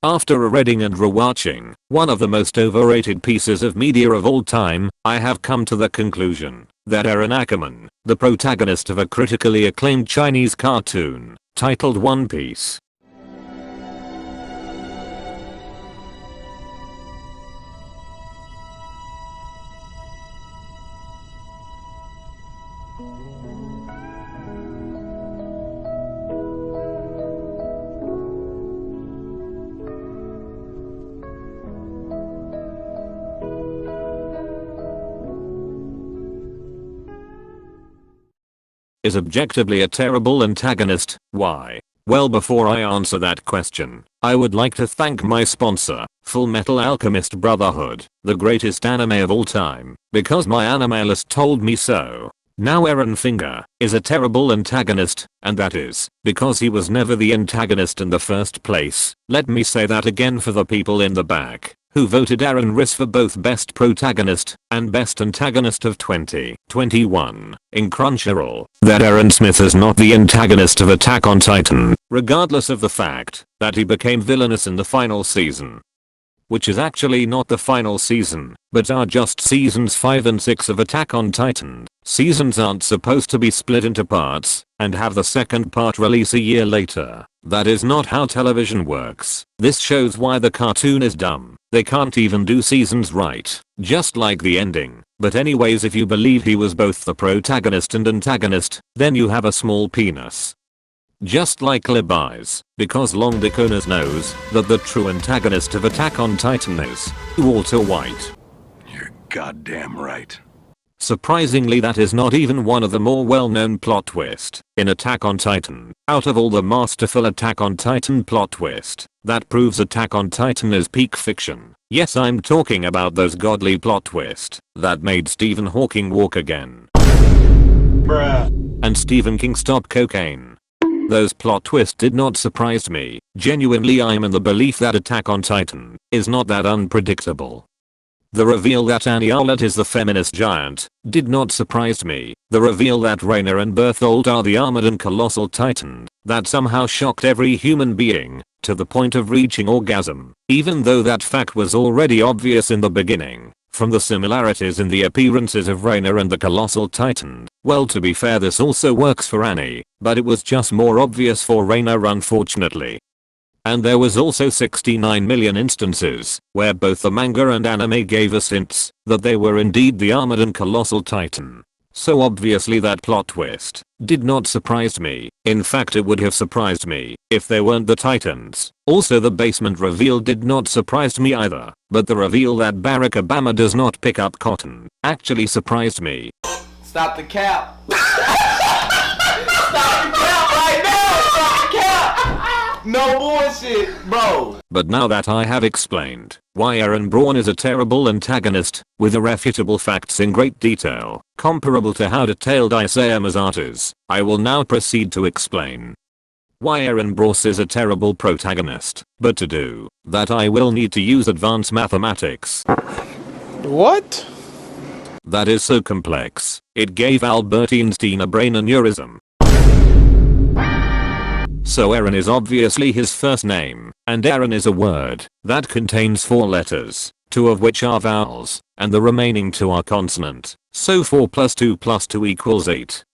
After reading and rewatching one of the most overrated pieces of media of all time, I have come to the conclusion that Eren Yeager, the protagonist of a critically acclaimed Chinese cartoon titled One Piece, is objectively a terrible antagonist. Why? Well, before I answer that question, I would like to thank my sponsor, Full Metal Alchemist Brotherhood, the greatest anime of all time, because my animalist told me so. Now Eren Yeager is a terrible antagonist, and that is because he was never the antagonist in the first place. Let me say that again for the people in the back who voted Eren Yeager for both Best Protagonist and Best Antagonist of 2021 in Crunchyroll, that Eren Smith is not the antagonist of Attack on Titan, regardless of the fact that he became villainous in the final season. Which is actually not the final season, but are just seasons 5 and 6 of Attack on Titan. Seasons aren't supposed to be split into parts and have the second part release a year later. That is not how television works. This shows why the cartoon is dumb. They can't even do seasons right, just like the ending. But anyways, if you believe he was both the protagonist and antagonist, then you have a small penis. Just like Levi's, because Long Dick Owners knows that the true antagonist of Attack on Titan is Walter White. You're goddamn right. Surprisingly, that is not even one of the more well-known plot twists in Attack on Titan. Out of all the masterful Attack on Titan plot twist, that proves Attack on Titan is peak fiction. Yes, I'm talking about those godly plot twist that made Stephen Hawking walk again. Bruh. And Stephen King stop cocaine. Those plot twists did not surprise me. Genuinely, I'm in the belief that Attack on Titan is not that unpredictable. The reveal that Annie Arlott is the feminist giant did not surprise me. The reveal that Rainer and Bertholdt are the armored and colossal titan, that somehow shocked every human being to the point of reaching orgasm, even though that fact was already obvious in the beginning, from the similarities in the appearances of Rainer and the colossal titan. Well, to be fair, this also works for Annie, but it was just more obvious for Rainer, unfortunately. And there was also 69 million instances where both the manga and anime gave us hints that they were indeed the armored and colossal titan. So obviously that plot twist did not surprise me. In fact, it would have surprised me if they weren't the titans. Also, the basement reveal did not surprise me either, but the reveal that Barack Obama does not pick up cotton actually surprised me. Stop the cap. Stop the cap right now. Stop the cap. No bullshit, bro. But now that I have explained why Eren Braun is a terrible antagonist with irrefutable facts in great detail, comparable to how detailed Isayama's art is, I will now proceed to explain why Eren Braun is a terrible protagonist. But to do that, I will need to use advanced mathematics. What? That is so complex, it gave Albert Einstein a brain aneurysm. So Eren is obviously his first name, and Eren is a word that contains 4 letters, 2 of which are vowels, and the remaining 2 are consonant. So 4 plus 2 plus 2 equals 8.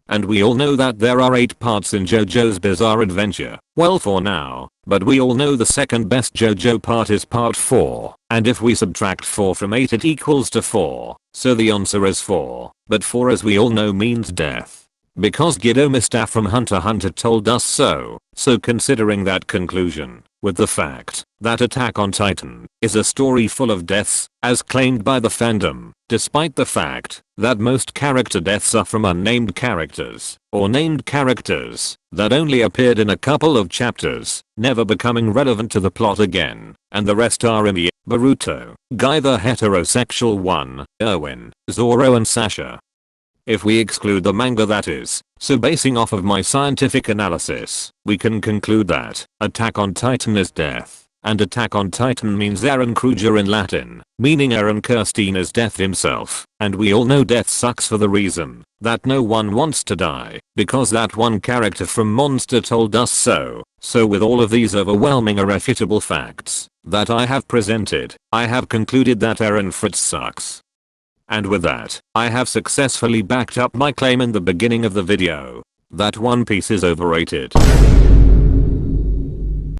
And we all know that there are 8 parts in JoJo's Bizarre Adventure. Well, for now, but we all know the second best JoJo part is part 4, and if we subtract 4 from 8 it equals to 4, so the answer is 4, but 4, as we all know, means death. Because Guido Mista from Hunter x Hunter told us so. So considering that conclusion, with the fact that Attack on Titan is a story full of deaths, as claimed by the fandom, despite the fact that most character deaths are from unnamed characters, or named characters that only appeared in a couple of chapters, never becoming relevant to the plot again, and the rest are Emi, Boruto, Guy the heterosexual one, Erwin, Zoro and Sasha. If we exclude the manga, that is. So basing off of my scientific analysis, we can conclude that Attack on Titan is death. And Attack on Titan means Eren Kruger in Latin, meaning Eren Kirstein's death himself. And we all know death sucks for the reason that no one wants to die, because that one character from Monster told us so. So with all of these overwhelming irrefutable facts that I have presented, I have concluded that Eren Fritz sucks. And with that, I have successfully backed up my claim in the beginning of the video that One Piece is overrated.